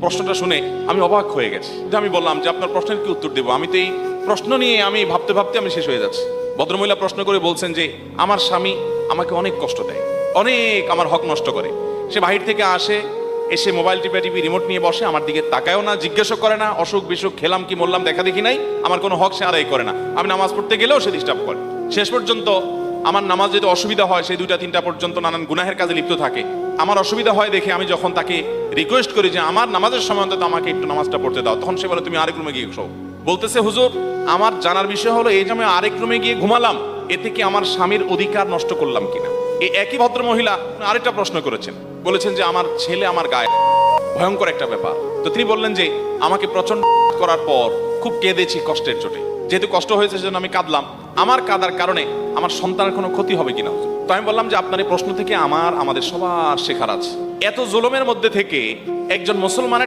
প্রশ্নটা শুনে আমি অবাক হয়ে গেছি। যে আমি বললাম যে আপনার প্রশ্নের কি উত্তর দেবো, আমি তো এই প্রশ্ন নিয়ে আমি ভাবতে ভাবতে আমি শেষ হয়ে যাচ্ছি। ভদ্রমহিলা প্রশ্ন করে বলছেন যে আমার স্বামী আমাকে অনেক কষ্ট দেয়, অনেক আমার হক নষ্ট করে। সে বাহির থেকে আসে, এসে মোবাইল টিপি রিমোট নিয়ে বসে, আমার দিকে তাকায়ও না, জিজ্ঞাসা করে না, অসুখ বিসুখ খেলাম কি মরলাম দেখা দেখি নাই, আমার কোনো হক সে আদায় করে না। আমি নামাজ পড়তে গেলেও সে ডিস্টার্ব করে। শেষ পর্যন্ত আমার নামাজ যদি অসুবিধা হয়, সেই 2টা 3টা পর্যন্ত নানান গুনাহের কাজে লিপ্ত থাকে। আমার অসুবিধা হয় দেখে আমি যখন তাকে রিকোয়েস্ট করি যে আমার নামাজের সময় অন্তত আমাকে একটু নামাজটা পড়তে দাও, তখন সে বলে তুমি আরেক রুমে গিয়ে শোও। বলতেছে হুজুর, আমার জানার বিষয় হলো এই যে আমি আরেক রুমে গিয়ে ঘুমালাম, এতে কি আমার স্বামীর অধিকার নষ্ট করলাম কিনা। এই একই ভদ্র মহিলা আরেকটা প্রশ্ন করেছেন, বলেছেন যে আমার ছেলে আমার গায়ে, ভয়ঙ্কর একটা ব্যাপার। তো তিনি বললেন যে আমাকে প্রচন্ড করার পর খুব কেঁদেছি কষ্টের চোটে, যেহেতু কষ্ট হয়েছে সেজন্য আমি কাঁদলাম, আমার কাঁদার কারণে আমার সন্তানের কোনো ক্ষতি হবে কিনা। তো আমি বললাম যে আপনার এই প্রশ্ন থেকে আমাদের সবার শেখার আছে। এত জুলুমের মধ্যে থেকে একজন মুসলমানের